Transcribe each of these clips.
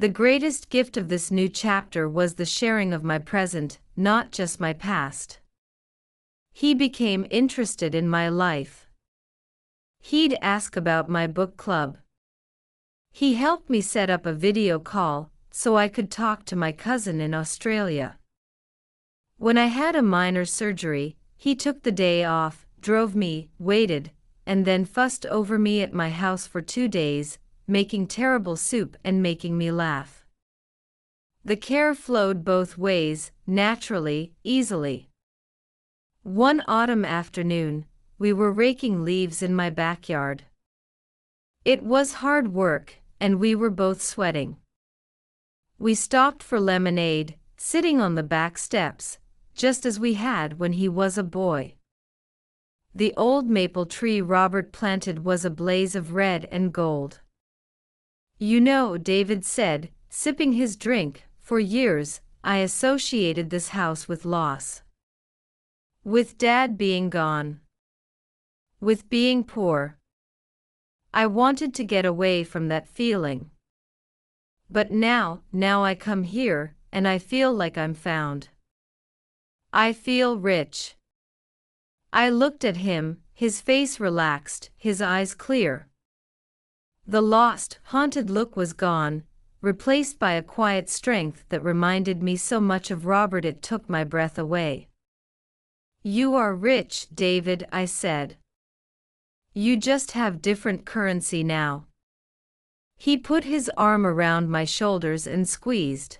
The greatest gift of this new chapter was the sharing of my present, not just my past. He became interested in my life. He'd ask about my book club. He helped me set up a video call so I could talk to my cousin in Australia. When I had a minor surgery, he took the day off, drove me, waited, and then fussed over me at my house for 2 days, making terrible soup and making me laugh. The care flowed both ways, naturally, easily. One autumn afternoon, we were raking leaves in my backyard. It was hard work, and we were both sweating. We stopped for lemonade, sitting on the back steps, just as we had when he was a boy. The old maple tree Robert planted was a blaze of red and gold. You know, David said, sipping his drink, for years, I associated this house with loss. With Dad being gone. With being poor. I wanted to get away from that feeling. But now I come here, and I feel like I'm found. I feel rich. I looked at him, his face relaxed, his eyes clear. The lost, haunted look was gone, replaced by a quiet strength that reminded me so much of Robert it took my breath away. You are rich, David, I said. You just have different currency now. He put his arm around my shoulders and squeezed.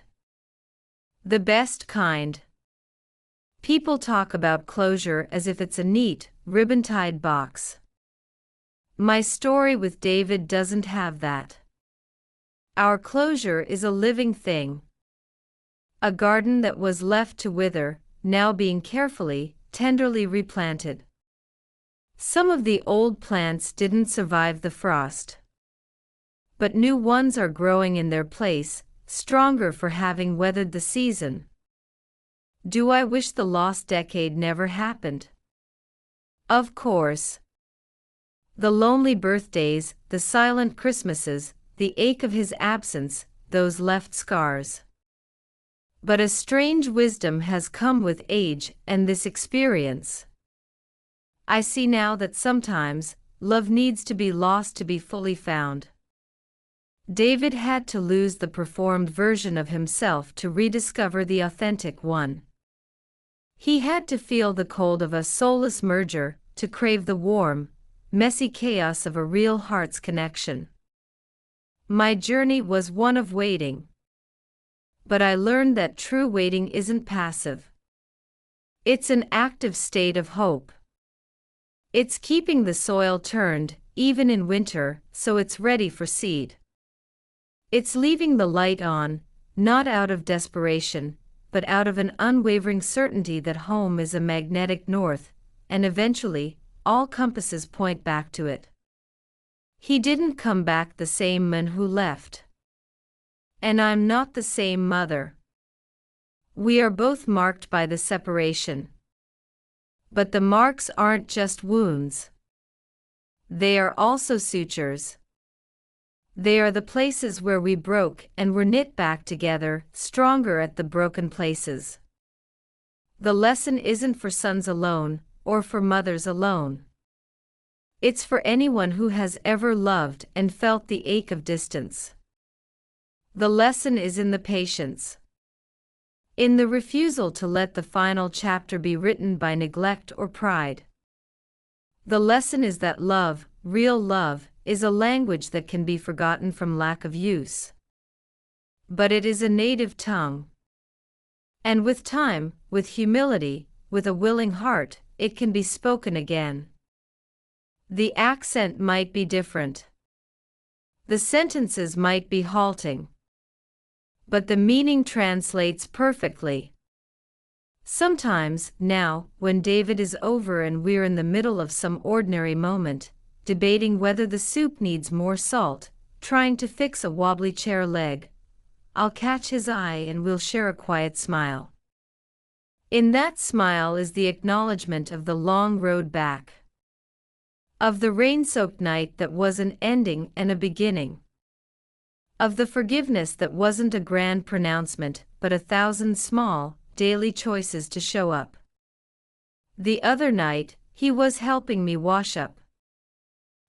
The best kind. People talk about closure as if it's a neat, ribbon-tied box. My story with David doesn't have that. Our closure is a living thing. A garden that was left to wither, now being carefully, tenderly replanted. Some of the old plants didn't survive the frost. But new ones are growing in their place, stronger for having weathered the season. Do I wish the lost decade never happened? Of course. The lonely birthdays, the silent Christmases, the ache of his absence, those left scars. But a strange wisdom has come with age and this experience. I see now that sometimes, love needs to be lost to be fully found. David had to lose the performed version of himself to rediscover the authentic one. He had to feel the cold of a soulless merger, to crave the warm, messy chaos of a real heart's connection. My journey was one of waiting. But I learned that true waiting isn't passive. It's an active state of hope. It's keeping the soil turned, even in winter, so it's ready for seed. It's leaving the light on, not out of desperation, but out of an unwavering certainty that home is a magnetic north, and eventually, all compasses point back to it. He didn't come back the same man who left. And I'm not the same mother. We are both marked by the separation. But the marks aren't just wounds. They are also sutures. They are the places where we broke and were knit back together, stronger at the broken places. The lesson isn't for sons alone, or for mothers alone. It's for anyone who has ever loved and felt the ache of distance. The lesson is in the patience. In the refusal to let the final chapter be written by neglect or pride. The lesson is that love, real love, is a language that can be forgotten from lack of use. But it is a native tongue. And with time, with humility, with a willing heart, it can be spoken again. The accent might be different. The sentences might be halting. But the meaning translates perfectly. Sometimes, now, when David is over and we're in the middle of some ordinary moment, debating whether the soup needs more salt, trying to fix a wobbly chair leg, I'll catch his eye and we'll share a quiet smile. In that smile is the acknowledgement of the long road back. Of the rain-soaked night that was an ending and a beginning. Of the forgiveness that wasn't a grand pronouncement, but 1,000 small, daily choices to show up. The other night, he was helping me wash up.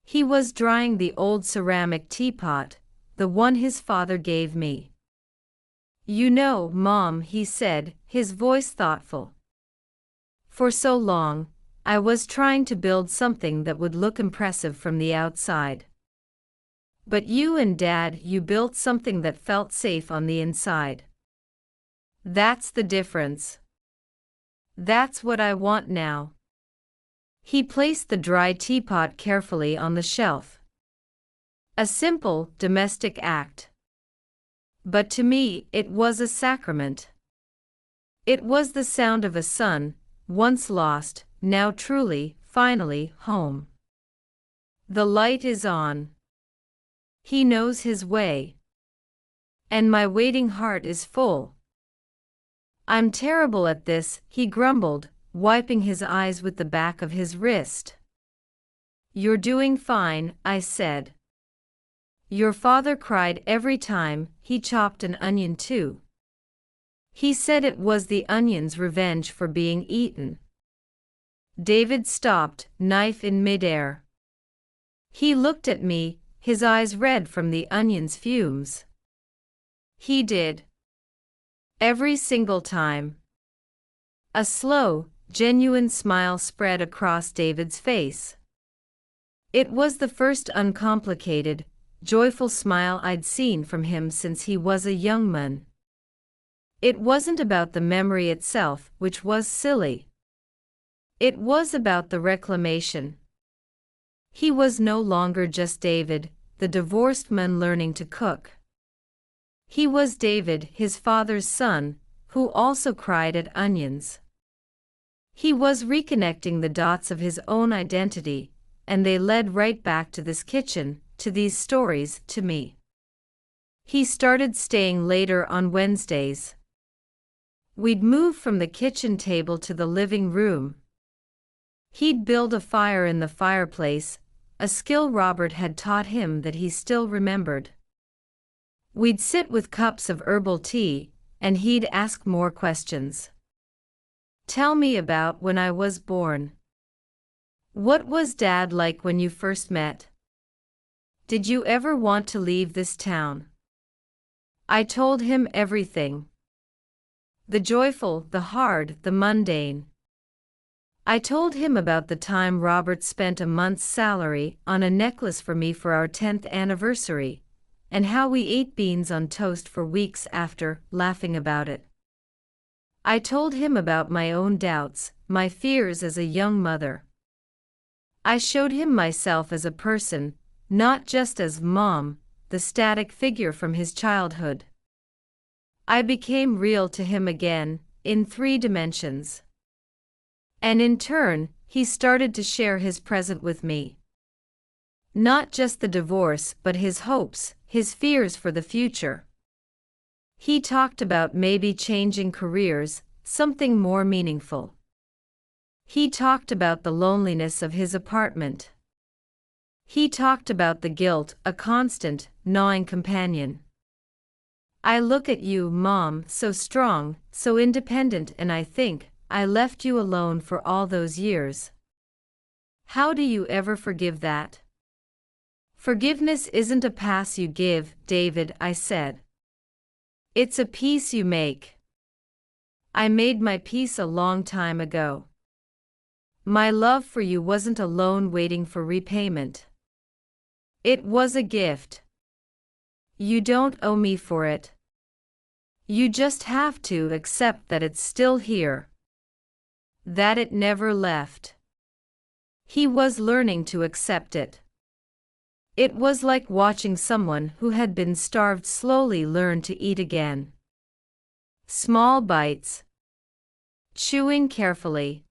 He was drying the old ceramic teapot, the one his father gave me. "You know, Mom," he said, his voice thoughtful. "For so long, I was trying to build something that would look impressive from the outside. But you and Dad, you built something that felt safe on the inside. That's the difference. That's what I want now." He placed the dry teapot carefully on the shelf. A simple, domestic act. But to me, it was a sacrament. It was the sound of a son, once lost, now truly, finally, home. The light is on. He knows his way. And my waiting heart is full. "I'm terrible at this," he grumbled, wiping his eyes with the back of his wrist. "You're doing fine," I said. "Your father cried every time he chopped an onion too. He said it was the onion's revenge for being eaten." David stopped, knife in midair. He looked at me, his eyes red from the onion's fumes. "He did. Every single time." A slow, genuine smile spread across David's face. It was the first uncomplicated, joyful smile I'd seen from him since he was a young man. It wasn't about the memory itself, which was silly. It was about the reclamation. He was no longer just David, the divorced man learning to cook. He was David, his father's son, who also cried at onions. He was reconnecting the dots of his own identity, and they led right back to this kitchen, to these stories, to me. He started staying later on Wednesdays. We'd move from the kitchen table to the living room. He'd build a fire in the fireplace, a skill Robert had taught him that he still remembered. We'd sit with cups of herbal tea, and he'd ask more questions. "Tell me about when I was born. What was Dad like when you first met? Did you ever want to leave this town?" I told him everything. The joyful, the hard, the mundane. I told him about the time Robert spent a month's salary on a necklace for me for our 10th anniversary, and how we ate beans on toast for weeks after, laughing about it. I told him about my own doubts, my fears as a young mother. I showed him myself as a person, not just as Mom, the static figure from his childhood. I became real to him again, in 3 dimensions. And in turn, he started to share his present with me. Not just the divorce, but his hopes, his fears for the future. He talked about maybe changing careers, something more meaningful. He talked about the loneliness of his apartment. He talked about the guilt, a constant, gnawing companion. "I look at you, Mom, so strong, so independent, and I think, I left you alone for all those years. How do you ever forgive that?" "Forgiveness isn't a pass you give, David," I said. "It's a peace you make." I made my peace a long time ago. My love for you wasn't a loan waiting for repayment. It was a gift. You don't owe me for it. You just have to accept that it's still here. That it never left. He was learning to accept it. It was like watching someone who had been starved slowly learn to eat again. Small bites. Chewing carefully.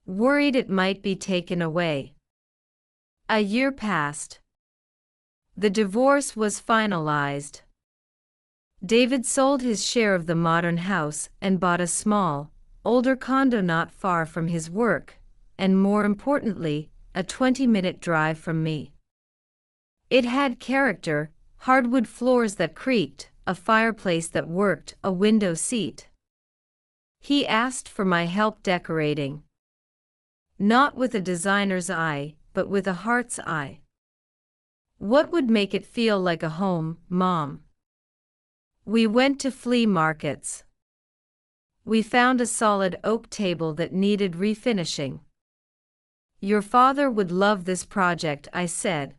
Worried it might be taken away. A year passed. The divorce was finalized. David sold his share of the modern house and bought a small, older condo not far from his work, and more importantly, a 20-minute drive from me. It had character, hardwood floors that creaked, a fireplace that worked, a window seat. He asked for my help decorating. Not with a designer's eye, but with a heart's eye. What would make it feel like a home, Mom? We went to flea markets. We found a solid oak table that needed refinishing. Your father would love this project, I said.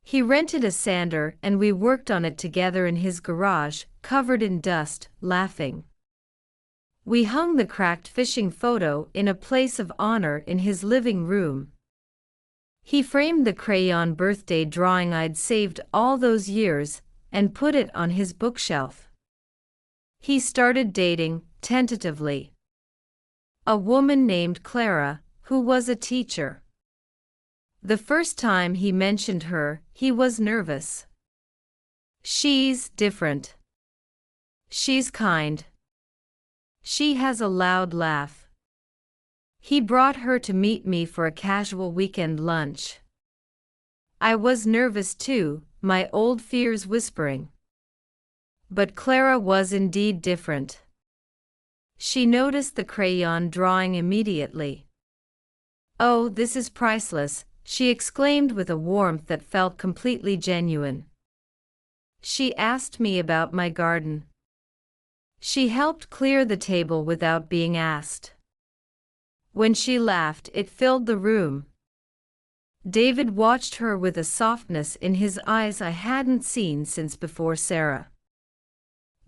He rented a sander and we worked on it together in his garage, covered in dust, laughing. We hung the cracked fishing photo in a place of honor in his living room. He framed the crayon birthday drawing I'd saved all those years and put it on his bookshelf. He started dating, tentatively, a woman named Clara, who was a teacher. The first time he mentioned her, he was nervous. She's different. She's kind. She has a loud laugh. He brought her to meet me for a casual weekend lunch. I was nervous too, my old fears whispering. But Clara was indeed different. She noticed the crayon drawing immediately. "Oh, this is priceless," she exclaimed with a warmth that felt completely genuine. She asked me about my garden. She helped clear the table without being asked. When she laughed, it filled the room. David watched her with a softness in his eyes I hadn't seen since before Sarah.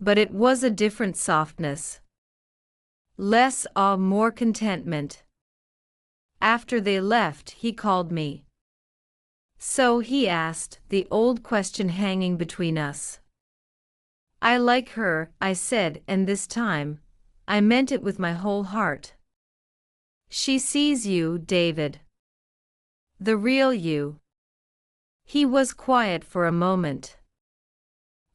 But it was a different softness. Less awe, more contentment. After they left, he called me. "So," he asked, the old question hanging between us. "I like her," I said, and this time, I meant it with my whole heart. "She sees you, David. The real you." He was quiet for a moment.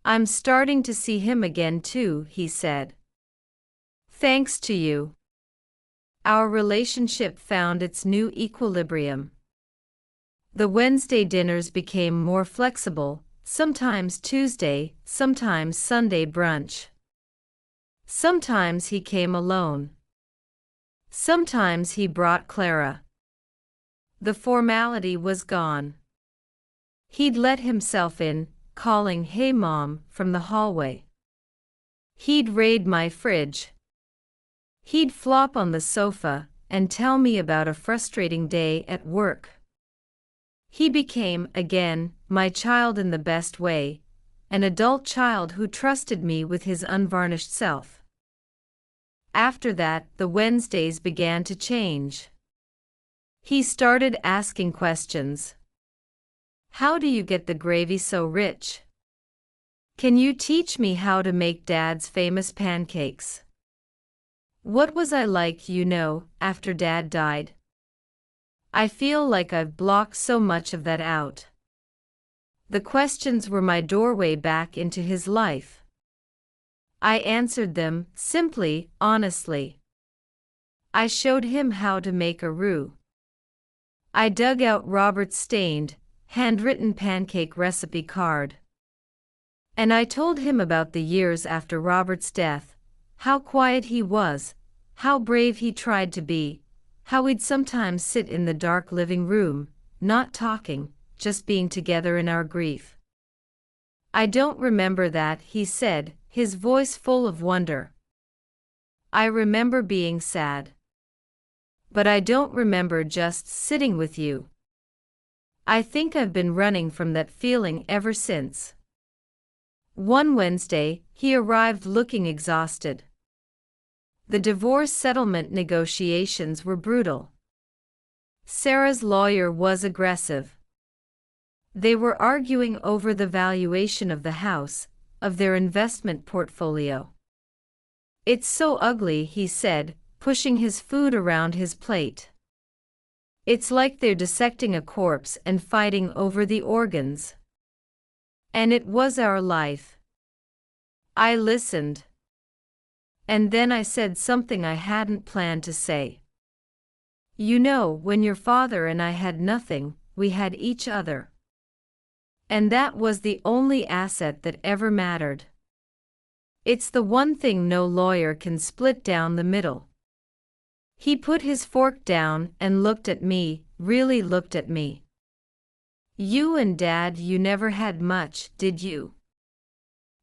"I'm starting to see him again too," he said. "Thanks to you." Our relationship found its new equilibrium. The Wednesday dinners became more flexible, sometimes Tuesday, sometimes Sunday brunch. Sometimes he came alone. Sometimes he brought Clara. The formality was gone. He'd let himself in, calling "Hey Mom" from the hallway. He'd raid my fridge. He'd flop on the sofa and tell me about a frustrating day at work. He became, again, my child in the best way, an adult child who trusted me with his unvarnished self. After that, the Wednesdays began to change. He started asking questions. "How do you get the gravy so rich? Can you teach me how to make Dad's famous pancakes? What was I like, after Dad died? I feel like I've blocked so much of that out." The questions were my doorway back into his life. I answered them, simply, honestly. I showed him how to make a roux. I dug out Robert's stained, handwritten pancake recipe card. And I told him about the years after Robert's death, how quiet he was, how brave he tried to be, how we'd sometimes sit in the dark living room, not talking, just being together in our grief. "I don't remember that," he said, his voice full of wonder. "I remember being sad. But I don't remember just sitting with you. I think I've been running from that feeling ever since." One Wednesday, he arrived looking exhausted. The divorce settlement negotiations were brutal. Sarah's lawyer was aggressive. They were arguing over the valuation of the house, of their investment portfolio. "It's so ugly," he said, pushing his food around his plate. "It's like they're dissecting a corpse and fighting over the organs." And it was our life. I listened. And then I said something I hadn't planned to say. "When your father and I had nothing, we had each other. And that was the only asset that ever mattered. It's the one thing no lawyer can split down the middle. He put his fork down and looked at me, really looked at me. You and Dad, you never had much, did you?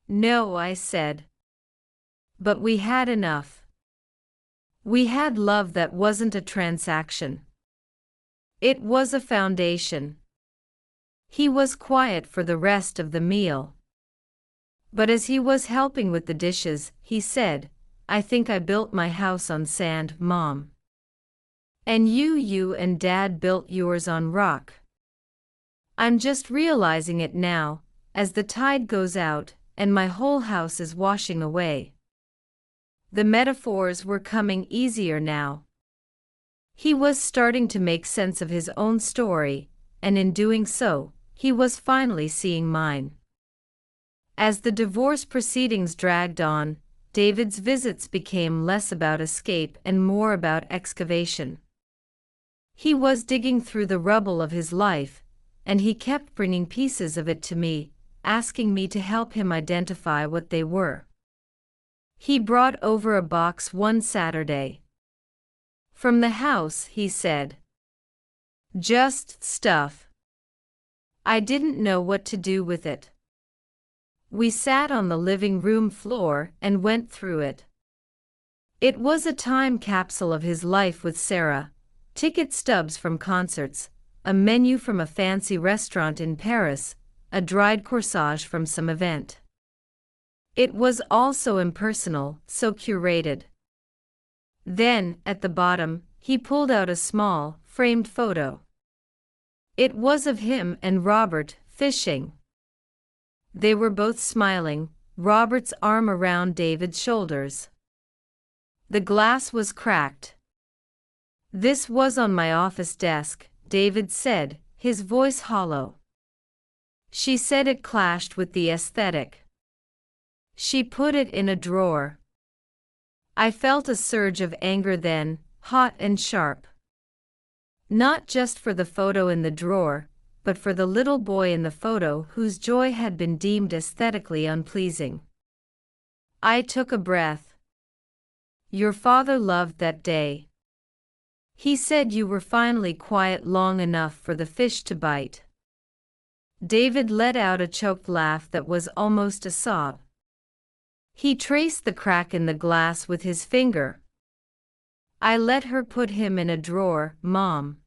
No, I said. But we had enough. We had love that wasn't a transaction. It was a foundation. He was quiet for the rest of the meal. But as he was helping with the dishes, he said, I think I built my house on sand, Mom. And you and Dad built yours on rock. I'm just realizing it now, as the tide goes out, and my whole house is washing away. The metaphors were coming easier now. He was starting to make sense of his own story, and in doing so, he was finally seeing mine. As the divorce proceedings dragged on, David's visits became less about escape and more about excavation. He was digging through the rubble of his life, and he kept bringing pieces of it to me, asking me to help him identify what they were. He brought over a box one Saturday. From the house, he said. Just stuff. I didn't know what to do with it. We sat on the living room floor and went through it. It was a time capsule of his life with Sarah, ticket stubs from concerts, a menu from a fancy restaurant in Paris, a dried corsage from some event. It was all so impersonal, so curated. Then, at the bottom, he pulled out a small, framed photo. It was of him and Robert, fishing. They were both smiling, Robert's arm around David's shoulders. The glass was cracked. This was on my office desk, David said, his voice hollow. She said it clashed with the aesthetic. She put it in a drawer. I felt a surge of anger then, hot and sharp. Not just for the photo in the drawer, but for the little boy in the photo whose joy had been deemed aesthetically unpleasing. I took a breath. Your father loved that day. He said you were finally quiet long enough for the fish to bite. David let out a choked laugh that was almost a sob. He traced the crack in the glass with his finger. I let her put him in a drawer, Mom.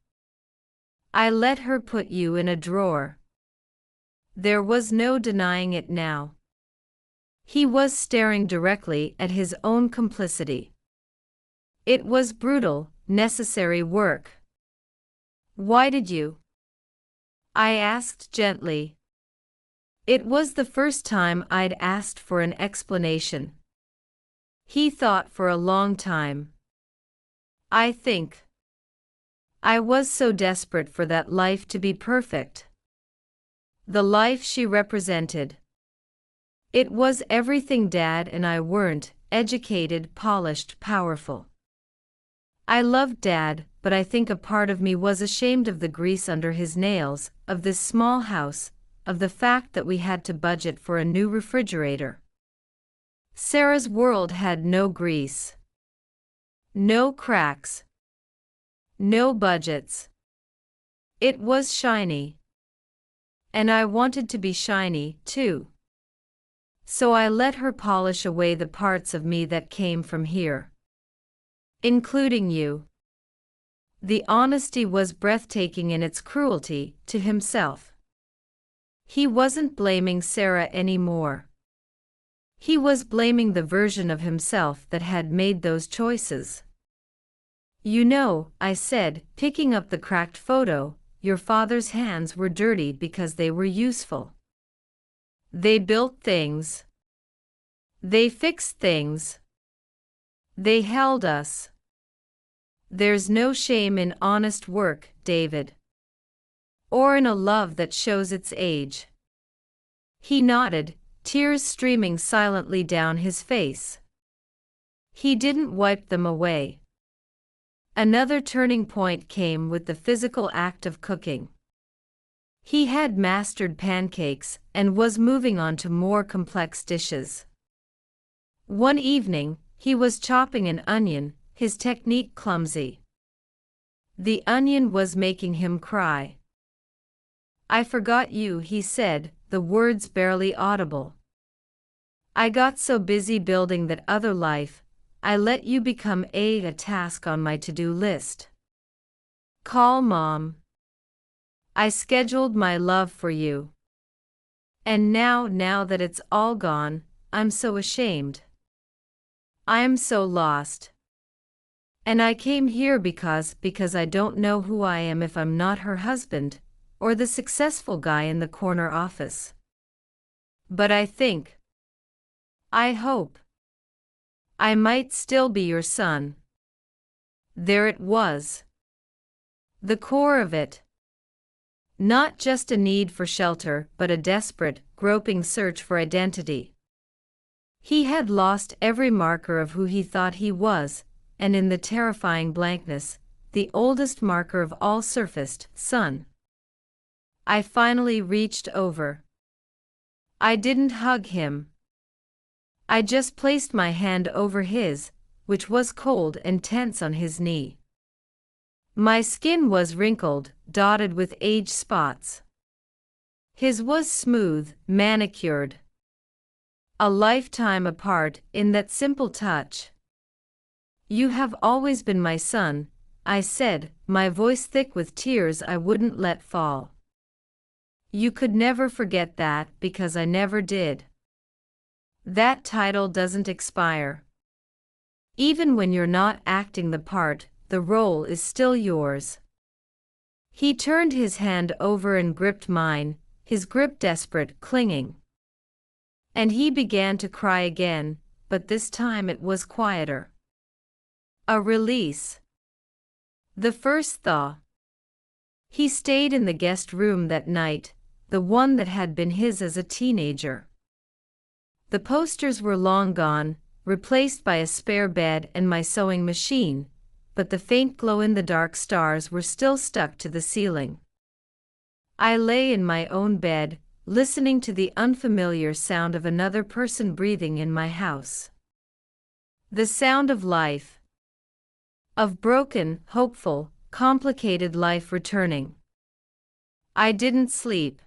I let her put you in a drawer. There was no denying it now. He was staring directly at his own complicity. It was brutal, necessary work. Why did you? I asked gently. It was the first time I'd asked for an explanation. He thought for a long time. I think. I was so desperate for that life to be perfect. The life she represented. It was everything Dad and I weren't, educated, polished, powerful. I loved Dad, but I think a part of me was ashamed of the grease under his nails, of this small house, of the fact that we had to budget for a new refrigerator. Sarah's world had no grease. No cracks. No budgets. It was shiny. And I wanted to be shiny, too. So I let her polish away the parts of me that came from here. Including you. The honesty was breathtaking in its cruelty to himself. He wasn't blaming Sarah anymore. He was blaming the version of himself that had made those choices. You know, I said, picking up the cracked photo, your father's hands were dirty because they were useful. They built things. They fixed things. They held us. There's no shame in honest work, David. Or in a love that shows its age. He nodded, tears streaming silently down his face. He didn't wipe them away. Another turning point came with the physical act of cooking. He had mastered pancakes and was moving on to more complex dishes. One evening, he was chopping an onion, his technique clumsy. The onion was making him cry. "I forgot you," he said, the words barely audible. "I got so busy building that other life, I let you become a task on my to-do list. Call Mom. I scheduled my love for you. And now that it's all gone, I'm so ashamed. I'm so lost. And I came here because I don't know who I am if I'm not her husband, or the successful guy in the corner office. But I think, I hope, I might still be your son." There it was. The core of it. Not just a need for shelter, but a desperate, groping search for identity. He had lost every marker of who he thought he was, and in the terrifying blankness, the oldest marker of all surfaced: son. I finally reached over. I didn't hug him. I just placed my hand over his, which was cold and tense on his knee. My skin was wrinkled, dotted with age spots. His was smooth, manicured. A lifetime apart in that simple touch. "You have always been my son," I said, my voice thick with tears I wouldn't let fall. "You could never forget that because I never did. That title doesn't expire. Even when you're not acting the part, the role is still yours." He turned his hand over and gripped mine, his grip desperate, clinging. And he began to cry again, but this time it was quieter. A release. The first thaw. He stayed in the guest room that night, the one that had been his as a teenager. The posters were long gone, replaced by a spare bed and my sewing machine, but the faint glow-in-the-dark stars were still stuck to the ceiling. I lay in my own bed, listening to the unfamiliar sound of another person breathing in my house. The sound of life. Of broken, hopeful, complicated life returning. I didn't sleep.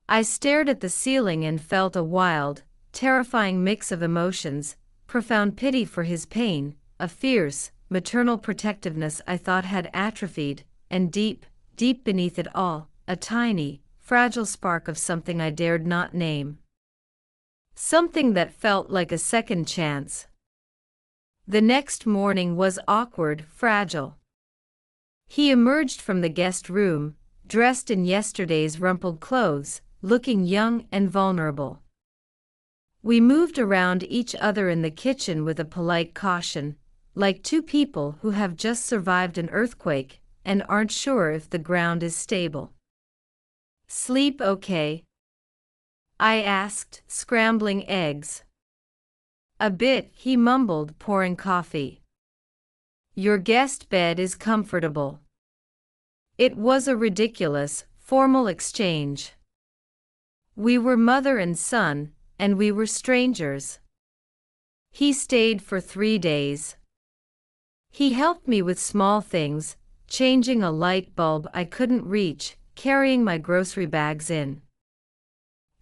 I stared at the ceiling and felt a wild, terrifying mix of emotions: profound pity for his pain, a fierce, maternal protectiveness I thought had atrophied, and deep, deep beneath it all, a tiny, fragile spark of something I dared not name. Something that felt like a second chance. The next morning was awkward, fragile. He emerged from the guest room, dressed in yesterday's rumpled clothes, looking young and vulnerable. We moved around each other in the kitchen with a polite caution, like two people who have just survived an earthquake and aren't sure if the ground is stable. "Sleep okay?" I asked, scrambling eggs. "A bit," he mumbled, pouring coffee. "Your guest bed is comfortable." It was a ridiculous, formal exchange. We were mother and son, and we were strangers. He stayed for 3 days. He helped me with small things, changing a light bulb I couldn't reach, carrying my grocery bags in.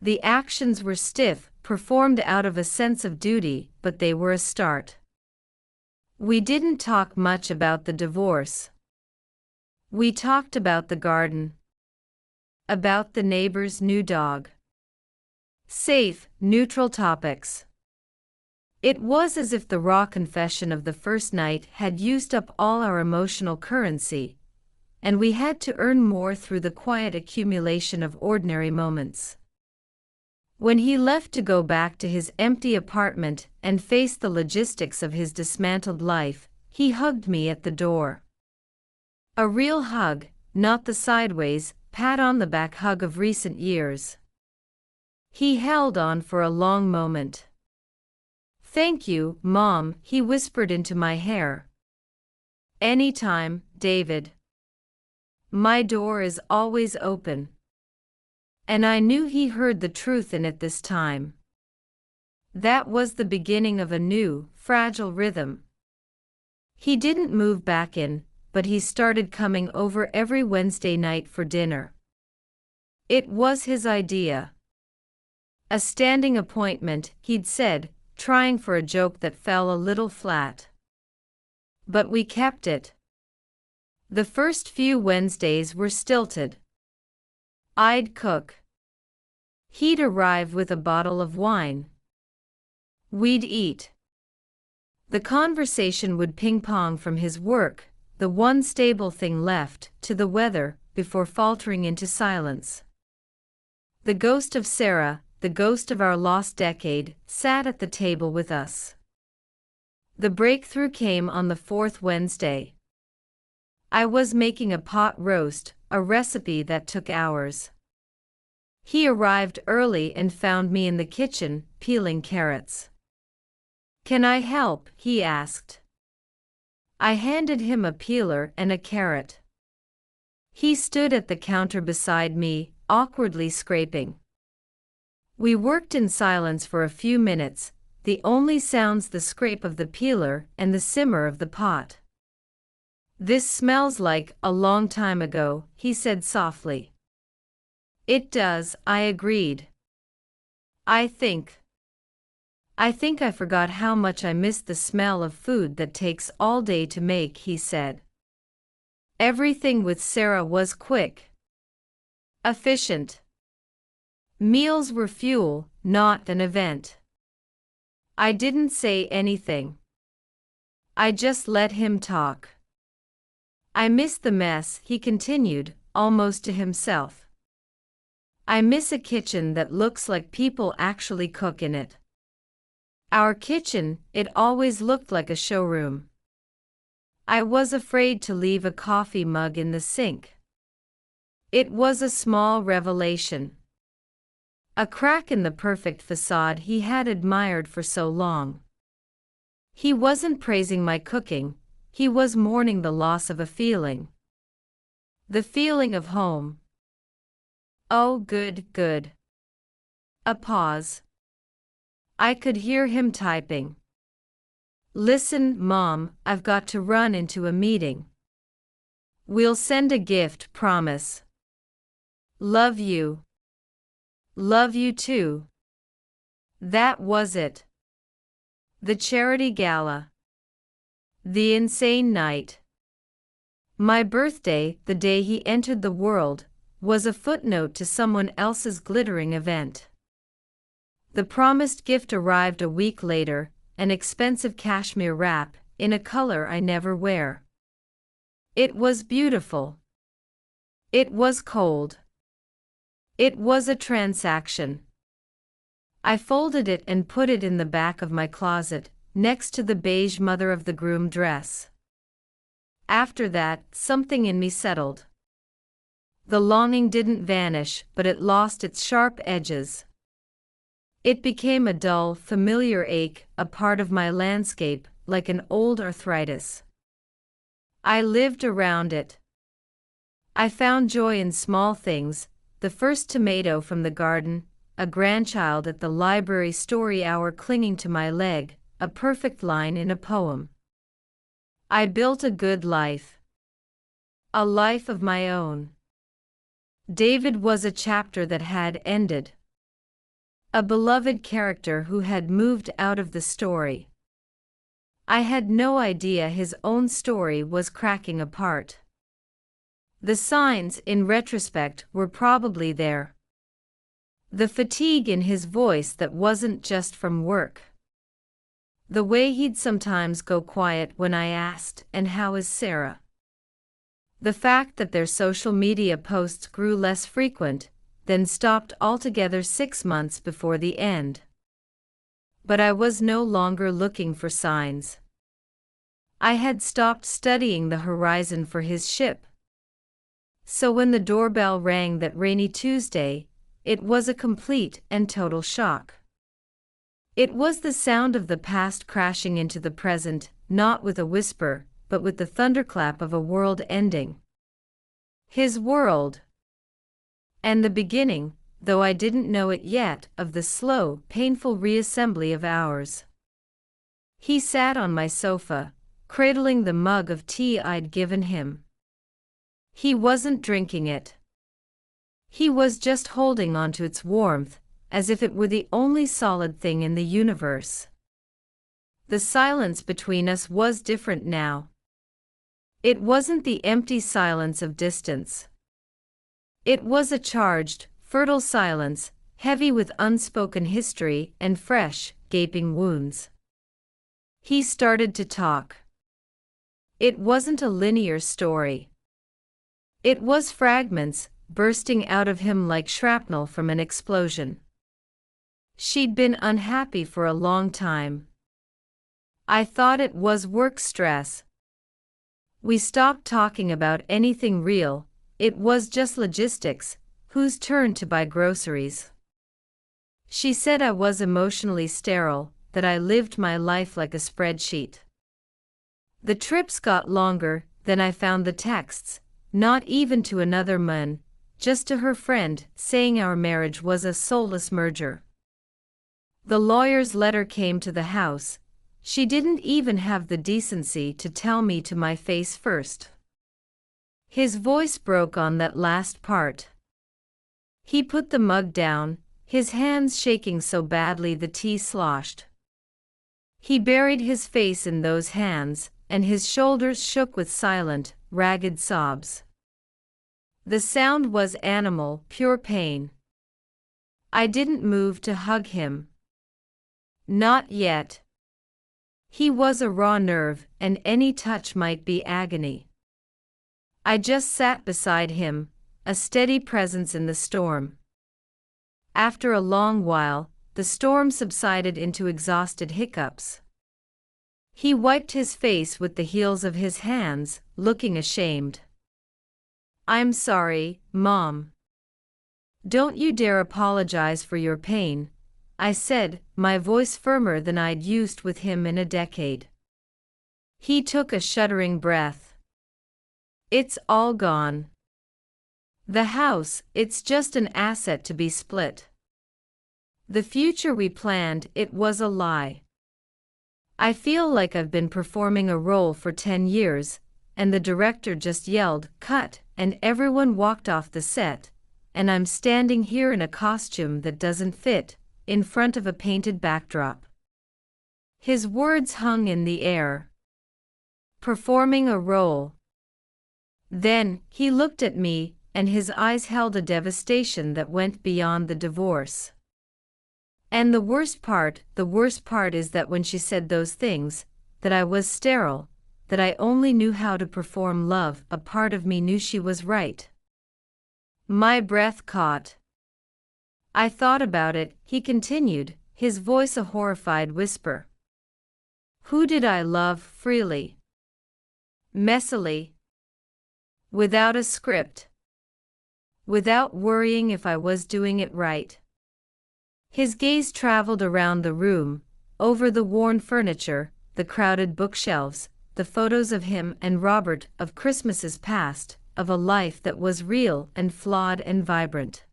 The actions were stiff, performed out of a sense of duty, but they were a start. We didn't talk much about the divorce. We talked about the garden. About the neighbor's new dog. Safe, neutral topics. It was as if the raw confession of the first night had used up all our emotional currency, and we had to earn more through the quiet accumulation of ordinary moments. When he left to go back to his empty apartment and face the logistics of his dismantled life, he hugged me at the door. A real hug, not the sideways, pat-on-the-back hug of recent years. He held on for a long moment. "Thank you, Mom," he whispered into my hair. "Anytime, David. My door is always open." And I knew he heard the truth in it this time. That was the beginning of a new, fragile rhythm. He didn't move back in, but he started coming over every Wednesday night for dinner. It was his idea. A standing appointment, he'd said, trying for a joke that fell a little flat. But we kept it. The first few Wednesdays were stilted. I'd cook. He'd arrive with a bottle of wine. We'd eat. The conversation would ping-pong from his work, the one stable thing left, to the weather, before faltering into silence. The ghost of Sarah, the ghost of our lost decade, sat at the table with us. The breakthrough came on the fourth Wednesday. I was making a pot roast, a recipe that took hours. He arrived early and found me in the kitchen, peeling carrots. "Can I help?" he asked. I handed him a peeler and a carrot. He stood at the counter beside me, awkwardly scraping. We worked in silence for a few minutes, the only sounds the scrape of the peeler and the simmer of the pot. "This smells like a long time ago," he said softly. "It does," I agreed. I think I forgot how much I missed the smell of food that takes all day to make," he said. Everything with Sarah was quick. Efficient. Meals were fuel, not an event. I didn't say anything. I just let him talk. "I miss the mess," he continued, almost to himself. "I miss a kitchen that looks like people actually cook in it. Our kitchen, it always looked like a showroom. I was afraid to leave a coffee mug in the sink. It was a small revelation. A crack in the perfect facade he had admired for so long. He wasn't praising my cooking, he was mourning the loss of a feeling. The feeling of home. Oh, good. A pause. I could hear him typing. "Listen, Mom, I've got to run into a meeting. We'll send a gift, promise. Love you." "Love you too." That was it. The charity gala. The insane night. My birthday, the day he entered the world, was a footnote to someone else's glittering event. The promised gift arrived a week later, an expensive cashmere wrap, in a color I never wear. It was beautiful. It was cold. It was a transaction. I folded it and put it in the back of my closet, next to the beige mother of the groom dress. After that, something in me settled. The longing didn't vanish, but it lost its sharp edges. It became a dull, familiar ache, a part of my landscape, like an old arthritis. I lived around it. I found joy in small things, the first tomato from the garden, a grandchild at the library story hour clinging to my leg, a perfect line in a poem. I built a good life. A life of my own. David was a chapter that had ended. A beloved character who had moved out of the story. I had no idea his own story was cracking apart. The signs, in retrospect, were probably there. The fatigue in his voice that wasn't just from work. The way he'd sometimes go quiet when I asked, "And how is Sarah?" The fact that their social media posts grew less frequent, then stopped altogether 6 months before the end. But I was no longer looking for signs. I had stopped studying the horizon for his ship. So when the doorbell rang that rainy Tuesday, it was a complete and total shock. It was the sound of the past crashing into the present, not with a whisper, but with the thunderclap of a world ending. His world. And the beginning, though I didn't know it yet, of the slow, painful reassembly of ours. He sat on my sofa, cradling the mug of tea I'd given him. He wasn't drinking it. He was just holding on to its warmth, as if it were the only solid thing in the universe. The silence between us was different now. It wasn't the empty silence of distance. It was a charged, fertile silence, heavy with unspoken history and fresh, gaping wounds. He started to talk. It wasn't a linear story. It was fragments, bursting out of him like shrapnel from an explosion. She'd been unhappy for a long time. I thought it was work stress. We stopped talking about anything real, it was just logistics, whose turn to buy groceries. She said I was emotionally sterile, that I lived my life like a spreadsheet. The trips got longer, then I found the texts, not even to another man, just to her friend, saying our marriage was a soulless merger. The lawyer's letter came to the house. She didn't even have the decency to tell me to my face first. His voice broke on that last part. He put the mug down, his hands shaking so badly the tea sloshed. He buried his face in those hands, and his shoulders shook with silent, ragged sobs. The sound was animal, pure pain. I didn't move to hug him. Not yet. He was a raw nerve, and any touch might be agony. I just sat beside him, a steady presence in the storm. After a long while, the storm subsided into exhausted hiccups. He wiped his face with the heels of his hands, looking ashamed. "I'm sorry, Mom. Don't you dare apologize for your pain," I said, my voice firmer than I'd used with him in a decade. He took a shuddering breath. "It's all gone. The house, it's just an asset to be split. The future we planned, it was a lie. I feel like I've been performing a role for 10 years, and the director just yelled, 'Cut,' and everyone walked off the set, and I'm standing here in a costume that doesn't fit, in front of a painted backdrop." His words hung in the air. Performing a role. Then, he looked at me, and his eyes held a devastation that went beyond the divorce. "And the worst part is that when she said those things, that I was sterile, that I only knew how to perform love, a part of me knew she was right." My breath caught. "I thought about it," he continued, his voice a horrified whisper. "Who did I love freely? Messily? Without a script? Without worrying if I was doing it right?" His gaze traveled around the room, over the worn furniture, the crowded bookshelves, the photos of him and Robert, of Christmases past, of a life that was real and flawed and vibrant.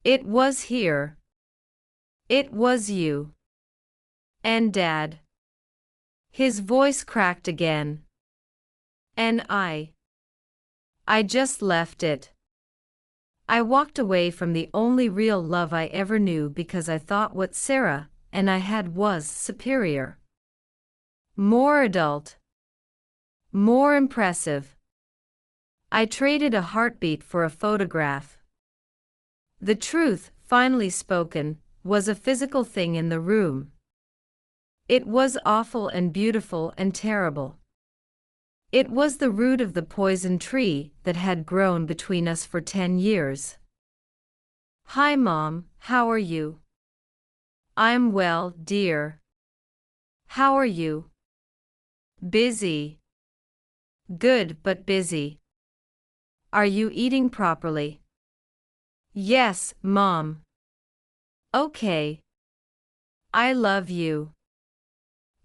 "It was here. It was you. And Dad." His voice cracked again. "And I just left it. I walked away from the only real love I ever knew because I thought what Sarah and I had was superior. More adult. More impressive. I traded a heartbeat for a photograph." The truth, finally spoken, was a physical thing in the room. It was awful and beautiful and terrible. It was the root of the poison tree that had grown between us for 10 years. "Hi Mom, how are you?" "I'm well, dear. How are you?" "Busy." "Good, but busy. Are you eating properly?" "Yes, Mom." "Okay. I love you."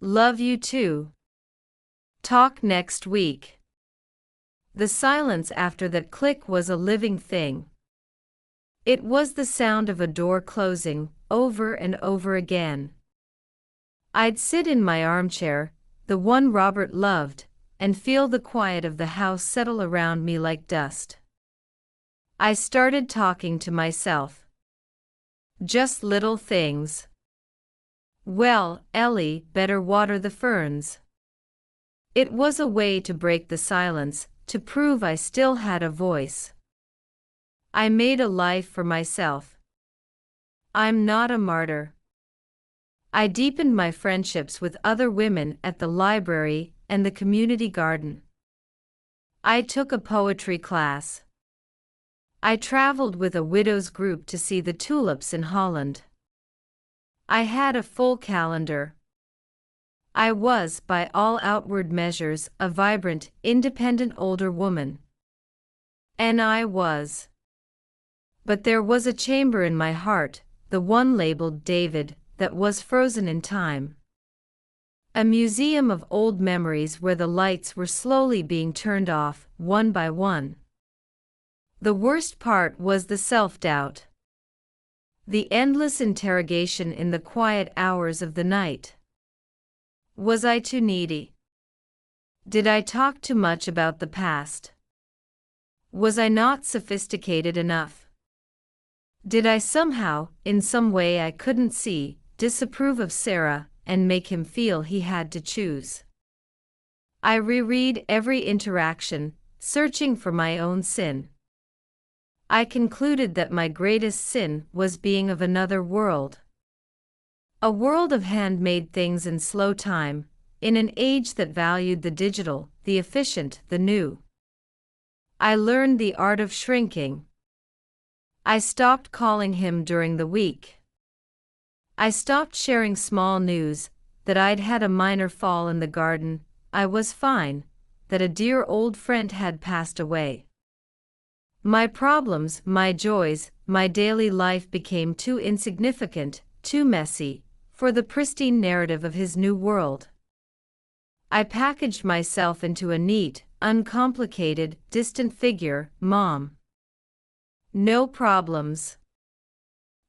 "Love you too. Talk next week." The silence after that click was a living thing. It was the sound of a door closing, over and over again. I'd sit in my armchair, the one Robert loved, and feel the quiet of the house settle around me like dust. I started talking to myself. Just little things. Well, Ellie, better water the ferns. It was a way to break the silence, to prove I still had a voice. I made a life for myself. I'm not a martyr. I deepened my friendships with other women at the library and the community garden. I took a poetry class. I traveled with a widows' group to see the tulips in Holland. I had a full calendar. I was, by all outward measures, a vibrant, independent older woman. And I was. But there was a chamber in my heart, the one labeled David, that was frozen in time. A museum of old memories where the lights were slowly being turned off, one by one. The worst part was the self-doubt. The endless interrogation in the quiet hours of the night. Was I too needy? Did I talk too much about the past? Was I not sophisticated enough? Did I somehow, in some way I couldn't see, disapprove of Sarah and make him feel he had to choose? I reread every interaction, searching for my own sin. I concluded that my greatest sin was being of another world. A world of handmade things in slow time, in an age that valued the digital, the efficient, the new. I learned the art of shrinking. I stopped calling him during the week. I stopped sharing small news, that I'd had a minor fall in the garden, I was fine, that a dear old friend had passed away. My problems, my joys, my daily life became too insignificant, too messy, for the pristine narrative of his new world. I packaged myself into a neat, uncomplicated, distant figure, Mom. No problems.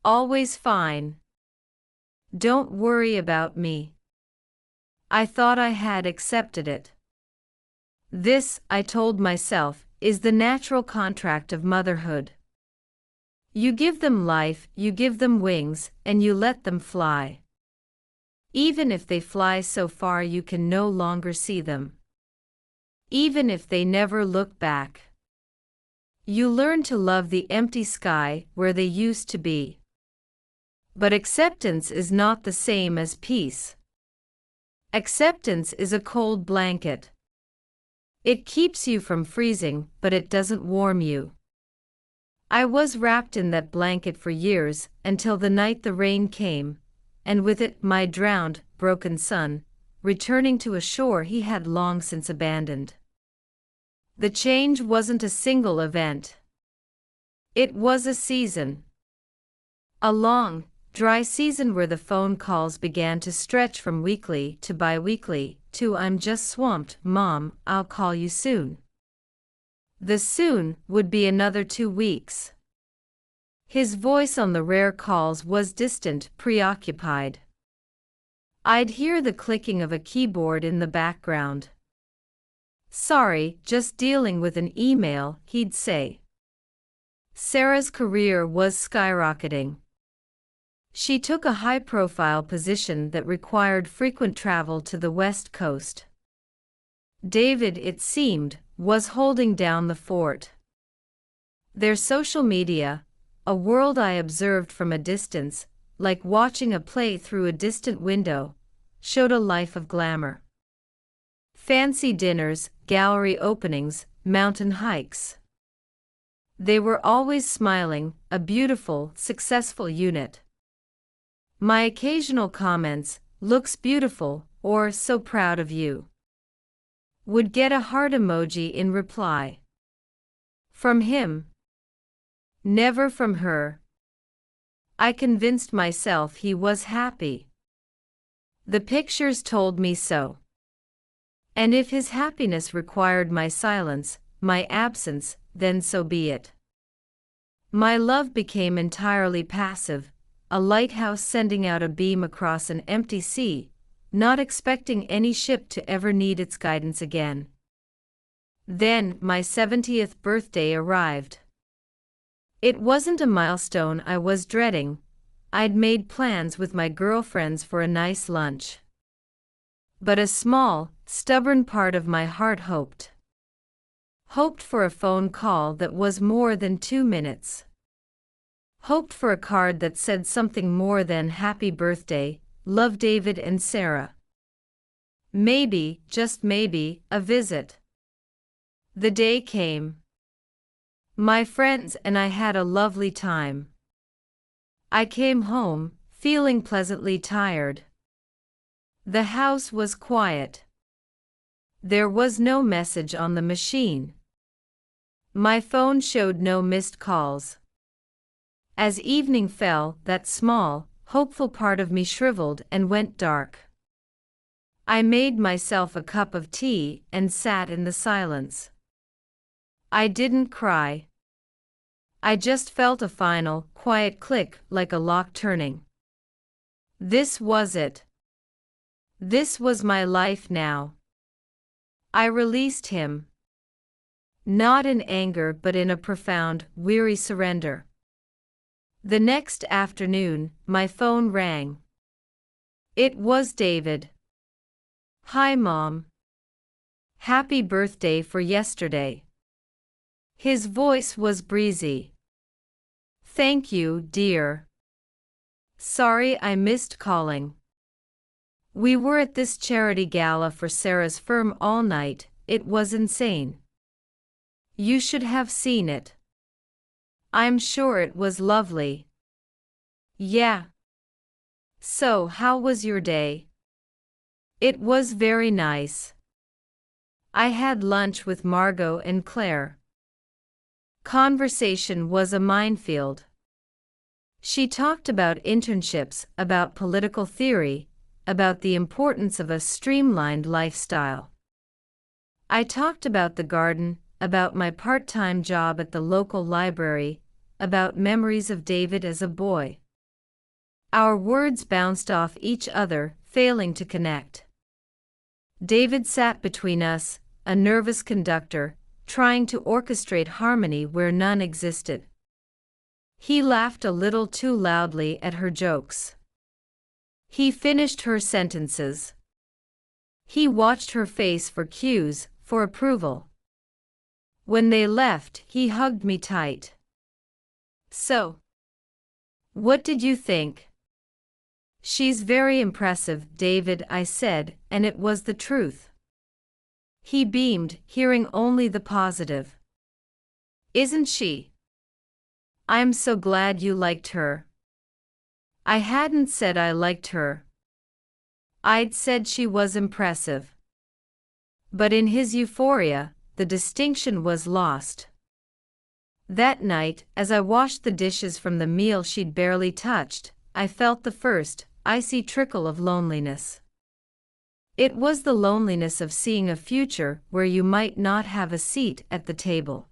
Always fine. Don't worry about me. I thought I had accepted it. This, I told myself, is the natural contract of motherhood. You give them life, you give them wings, and you let them fly. Even if they fly so far you can no longer see them. Even if they never look back. You learn to love the empty sky where they used to be. But acceptance is not the same as peace. Acceptance is a cold blanket. It keeps you from freezing, but it doesn't warm you. I was wrapped in that blanket for years, until the night the rain came, and with it my drowned, broken son, returning to a shore he had long since abandoned. The change wasn't a single event. It was a season. A long, dry season where the phone calls began to stretch from weekly to bi-weekly, to I'm just swamped, Mom, I'll call you soon. The soon would be another 2 weeks. His voice on the rare calls was distant, preoccupied. I'd hear the clicking of a keyboard in the background. Sorry, just dealing with an email, he'd say. Sarah's career was skyrocketing. She took a high-profile position that required frequent travel to the West Coast. David, it seemed, was holding down the fort. Their social media, a world I observed from a distance, like watching a play through a distant window, showed a life of glamour. Fancy dinners, gallery openings, mountain hikes. They were always smiling, a beautiful, successful unit. My occasional comments, looks beautiful, or so proud of you, would get a heart emoji in reply. From him. Never from her. I convinced myself he was happy. The pictures told me so. And if his happiness required my silence, my absence, then so be it. My love became entirely passive, a lighthouse sending out a beam across an empty sea, not expecting any ship to ever need its guidance again. Then, my 70th birthday arrived. It wasn't a milestone I was dreading. I'd made plans with my girlfriends for a nice lunch. But a small, stubborn part of my heart hoped. Hoped for a phone call that was more than 2 minutes. Hoped for a card that said something more than "Happy Birthday, love David and Sarah." Maybe, just maybe, a visit. The day came. My friends and I had a lovely time. I came home, feeling pleasantly tired. The house was quiet. There was no message on the machine. My phone showed no missed calls. As evening fell, that small, hopeful part of me shriveled and went dark. I made myself a cup of tea and sat in the silence. I didn't cry. I just felt a final, quiet click like a lock turning. This was it. This was my life now. I released him. Not in anger but in a profound, weary surrender. The next afternoon, my phone rang. It was David. "Hi, Mom. Happy birthday for yesterday." His voice was breezy. "Thank you, dear. Sorry I missed calling. We were at this charity gala for Sarah's firm all night. It was insane. You should have seen it. I'm sure it was lovely." "Yeah. So, how was your day?" "It was very nice. I had lunch with Margot and Claire." Conversation was a minefield. She talked about internships, about political theory, about the importance of a streamlined lifestyle. I talked about the garden, about my part-time job at the local library, about memories of David as a boy. Our words bounced off each other, failing to connect. David sat between us, a nervous conductor, trying to orchestrate harmony where none existed. He laughed a little too loudly at her jokes. He finished her sentences. He watched her face for cues, for approval. When they left, he hugged me tight. "So, what did you think?" "She's very impressive, David," I said, and it was the truth. He beamed, hearing only the positive. "Isn't she? I'm so glad you liked her." I hadn't said I liked her. I'd said she was impressive. But in his euphoria, the distinction was lost. That night, as I washed the dishes from the meal she'd barely touched, I felt the first, icy trickle of loneliness. It was the loneliness of seeing a future where you might not have a seat at the table.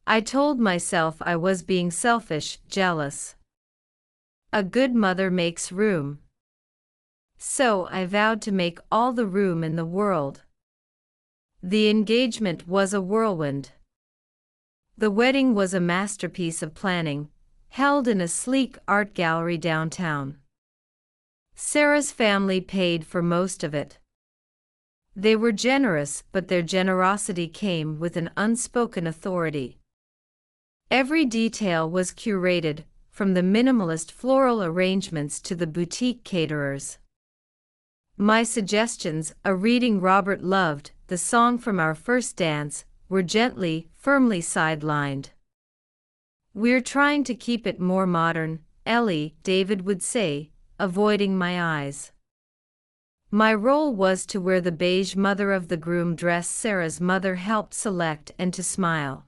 I told myself I was being selfish, jealous. A good mother makes room. So I vowed to make all the room in the world. The engagement was a whirlwind. The wedding was a masterpiece of planning, held in a sleek art gallery downtown. Sarah's family paid for most of it. They were generous, but their generosity came with an unspoken authority. Every detail was curated, from the minimalist floral arrangements to the boutique caterers. My suggestions, a reading Robert loved, the song from our first dance, were gently, firmly sidelined. "We're trying to keep it more modern, Ellie," David would say, avoiding my eyes. My role was to wear the beige mother of the groom dress Sarah's mother helped select and to smile.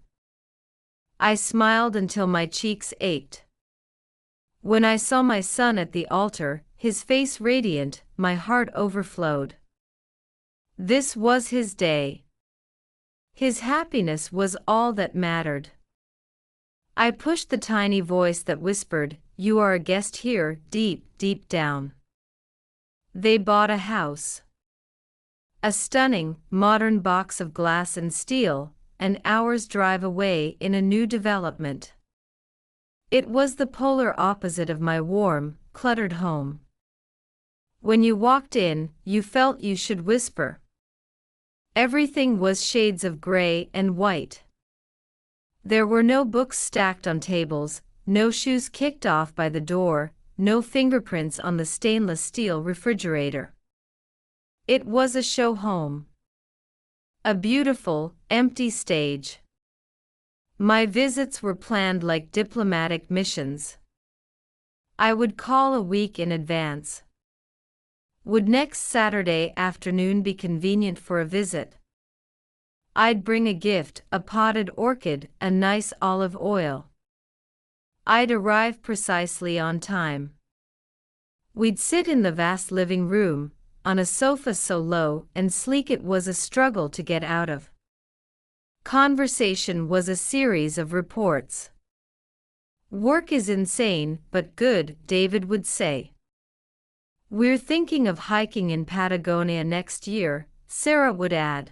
I smiled until my cheeks ached. When I saw my son at the altar, his face radiant, my heart overflowed. This was his day. His happiness was all that mattered. I pushed the tiny voice that whispered, "You are a guest here," deep, deep down. They bought a house. A stunning, modern box of glass and steel, an hour's drive away in a new development. It was the polar opposite of my warm, cluttered home. When you walked in, you felt you should whisper. Everything was shades of gray and white. There were no books stacked on tables, no shoes kicked off by the door, no fingerprints on the stainless steel refrigerator. It was a show home. A beautiful, empty stage. My visits were planned like diplomatic missions. I would call a week in advance. Would next Saturday afternoon be convenient for a visit? I'd bring a gift, a potted orchid, a nice olive oil. I'd arrive precisely on time. We'd sit in the vast living room, on a sofa so low and sleek it was a struggle to get out of. Conversation was a series of reports. "Work is insane, but good," David would say. "We're thinking of hiking in Patagonia next year," Sarah would add.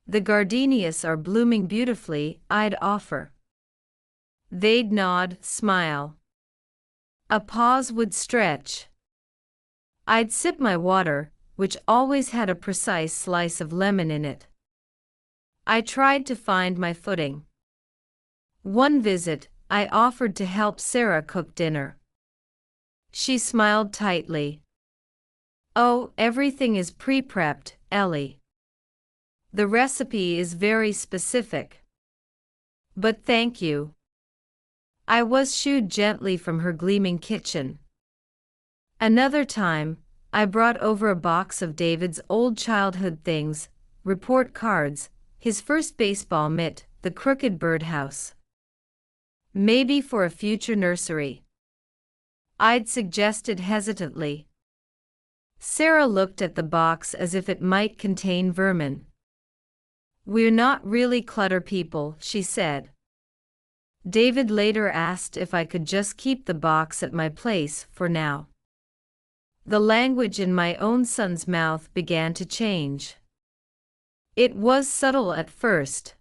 "The gardenias are blooming beautifully," I'd offer. They'd nod, smile. A pause would stretch. I'd sip my water, which always had a precise slice of lemon in it. I tried to find my footing. One visit, I offered to help Sarah cook dinner. She smiled tightly. "Oh, everything is pre-prepped, Ellie. The recipe is very specific." "But thank you." I was shooed gently from her gleaming kitchen. Another time, I brought over a box of David's old childhood things, report cards, his first baseball mitt, the crooked birdhouse. "Maybe for a future nursery," I'd suggested hesitantly. Sarah looked at the box as if it might contain vermin. "We're not really clutter people," she said. David later asked if I could just keep the box at my place for now. The language in my own son's mouth began to change. It was subtle at first.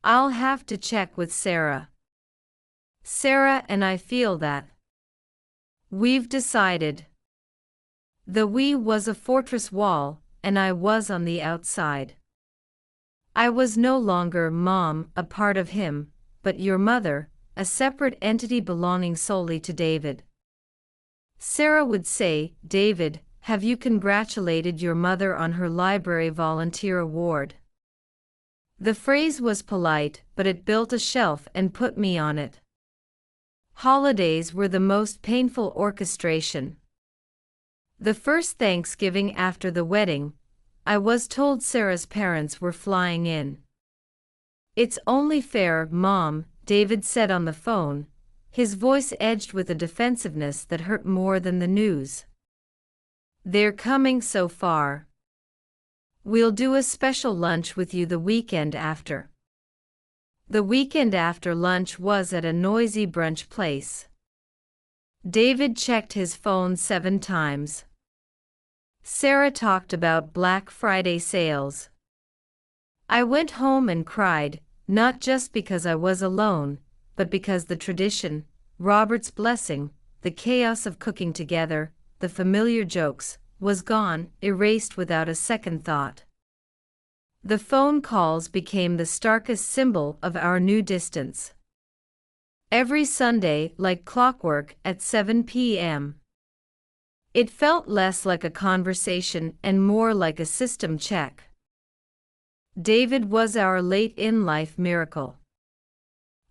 "I'll have to check with Sarah. Sarah and I feel that. We've decided." The "we" was a fortress wall, and I was on the outside. I was no longer Mom, a part of him, but your mother, a separate entity belonging solely to David. Sarah would say, "David, have you congratulated your mother on her library volunteer award?" The phrase was polite, but it built a shelf and put me on it. Holidays were the most painful orchestration. The first Thanksgiving after the wedding, I was told Sarah's parents were flying in. "It's only fair, Mom," David said on the phone, his voice edged with a defensiveness that hurt more than the news. "They're coming so far. We'll do a special lunch with you the weekend after." The weekend after lunch was at a noisy brunch place. David checked his phone 7 times. Sarah talked about Black Friday sales. I went home and cried, not just because I was alone, but because the tradition, Robert's blessing, the chaos of cooking together, the familiar jokes, was gone, erased without a second thought. The phone calls became the starkest symbol of our new distance. Every Sunday, like clockwork, at 7 p.m. It felt less like a conversation and more like a system check. David was our late-in-life miracle.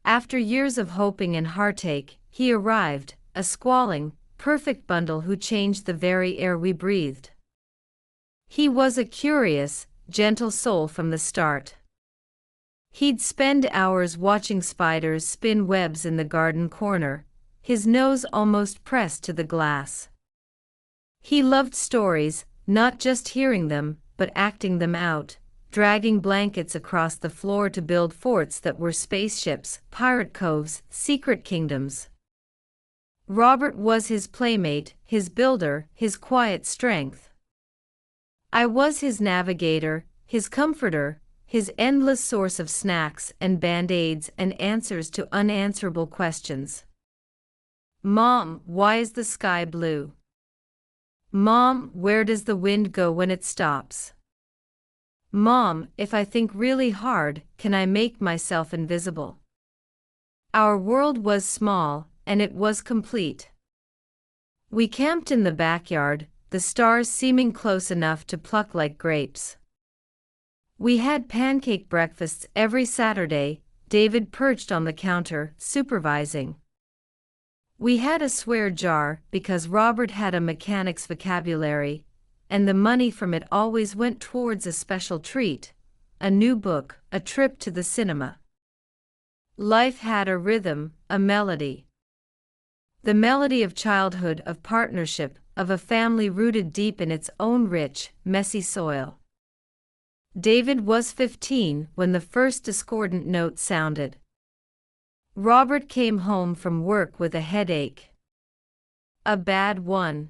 After years of hoping and heartache, he arrived, a squalling, perfect bundle who changed the very air we breathed. He was a curious, gentle soul from the start. He'd spend hours watching spiders spin webs in the garden corner, his nose almost pressed to the glass. He loved stories, not just hearing them, but acting them out, dragging blankets across the floor to build forts that were spaceships, pirate coves, secret kingdoms. Robert was his playmate, his builder, his quiet strength. I was his navigator, his comforter, his endless source of snacks and band-aids and answers to unanswerable questions. Mom, why is the sky blue? Mom, where does the wind go when it stops? Mom, if I think really hard, can I make myself invisible? Our world was small, and it was complete. We camped in the backyard, the stars seeming close enough to pluck like grapes. We had pancake breakfasts every Saturday, David perched on the counter, supervising. We had a swear jar because Robert had a mechanic's vocabulary, and the money from it always went towards a special treat, a new book, a trip to the cinema. Life had a rhythm, a melody. The melody of childhood, of partnership, of a family rooted deep in its own rich, messy soil. David was 15 when the first discordant note sounded. Robert came home from work with a headache. A bad one.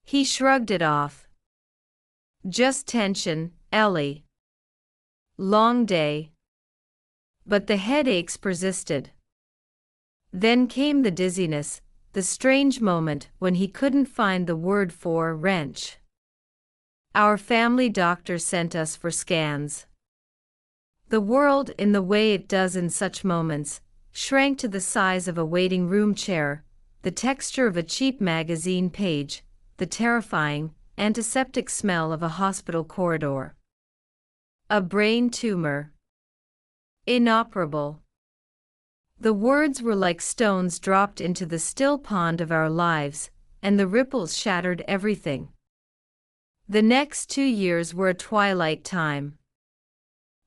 He shrugged it off. Just tension, Ellie. Long day. But the headaches persisted. Then came the dizziness, the strange moment when he couldn't find the word for wrench. Our family doctor sent us for scans. The world, in the way it does in such moments, shrank to the size of a waiting room chair, the texture of a cheap magazine page, the terrifying, antiseptic smell of a hospital corridor. A brain tumor. Inoperable. The words were like stones dropped into the still pond of our lives, and the ripples shattered everything. The next 2 years were a twilight time.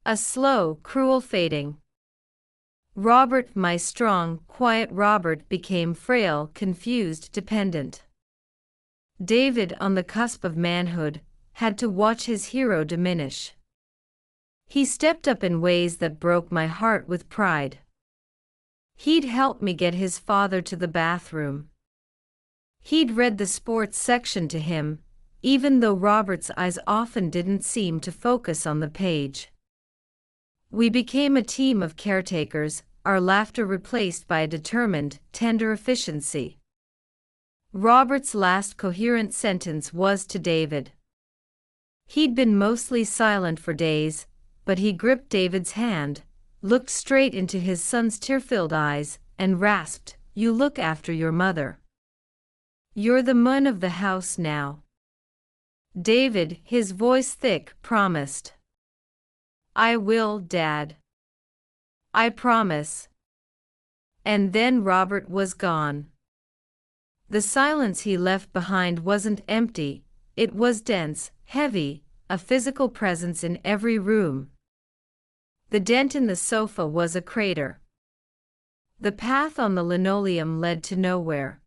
A slow, cruel fading. Robert, my strong, quiet Robert, became frail, confused, dependent. David, on the cusp of manhood, had to watch his hero diminish. He stepped up in ways that broke my heart with pride. He'd help me get his father to the bathroom. He'd read the sports section to him, even though Robert's eyes often didn't seem to focus on the page. We became a team of caretakers, our laughter replaced by a determined, tender efficiency. Robert's last coherent sentence was to David. He'd been mostly silent for days, but he gripped David's hand, looked straight into his son's tear-filled eyes, and rasped, "You look after your mother. You're the man of the house now." David, his voice thick, promised. "I will, Dad. I promise." And then Robert was gone. The silence he left behind wasn't empty, it was dense, heavy, a physical presence in every room. The dent in the sofa was a crater. The path on the linoleum led to nowhere.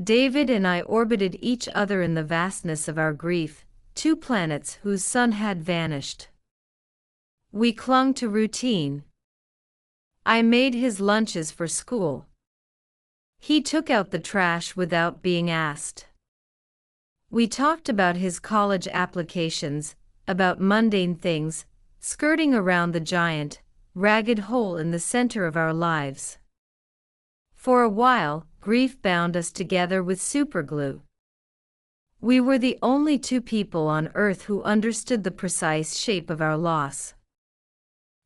David and I orbited each other in the vastness of our grief, two planets whose sun had vanished. We clung to routine. I made his lunches for school. He took out the trash without being asked. We talked about his college applications, about mundane things, skirting around the giant, ragged hole in the center of our lives. For a while, grief bound us together with superglue. We were the only two people on earth who understood the precise shape of our loss.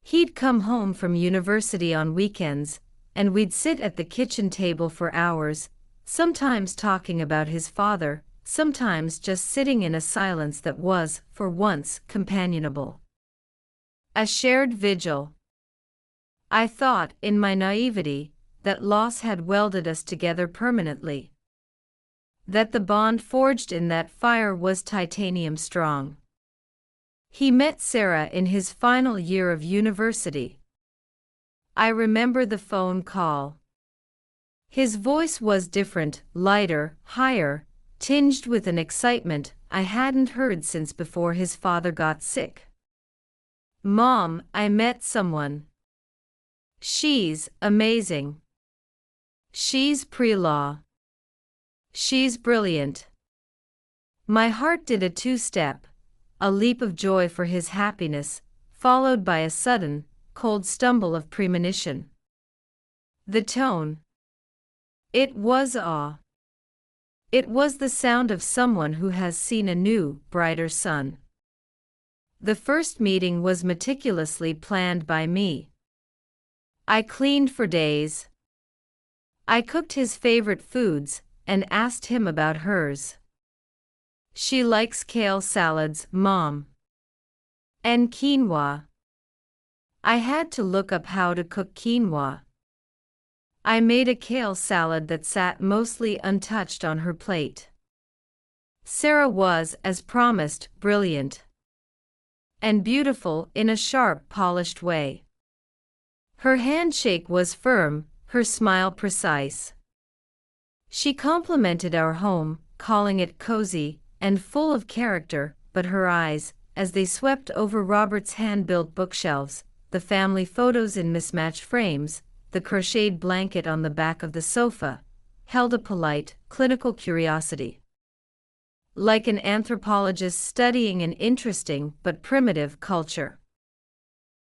He'd come home from university on weekends, and we'd sit at the kitchen table for hours, sometimes talking about his father, sometimes just sitting in a silence that was, for once, companionable. A shared vigil. I thought, in my naivety, that loss had welded us together permanently. That the bond forged in that fire was titanium strong. He met Sarah in his final year of university. I remember the phone call. His voice was different, lighter, higher, tinged with an excitement I hadn't heard since before his father got sick. Mom, I met someone. She's amazing. She's pre-law. She's brilliant. My heart did a two-step, a leap of joy for his happiness, followed by a sudden, cold stumble of premonition. The tone. It was awe. It was the sound of someone who has seen a new, brighter sun. The first meeting was meticulously planned by me. I cleaned for days. I cooked his favorite foods and asked him about hers. She likes kale salads, Mom. And quinoa. I had to look up how to cook quinoa. I made a kale salad that sat mostly untouched on her plate. Sarah was, as promised, brilliant. And beautiful in a sharp, polished way. Her handshake was firm, her smile precise. She complimented our home, calling it cozy and full of character, but her eyes, as they swept over Robert's hand-built bookshelves, the family photos in mismatched frames, the crocheted blanket on the back of the sofa, held a polite, clinical curiosity. Like an anthropologist studying an interesting but primitive culture.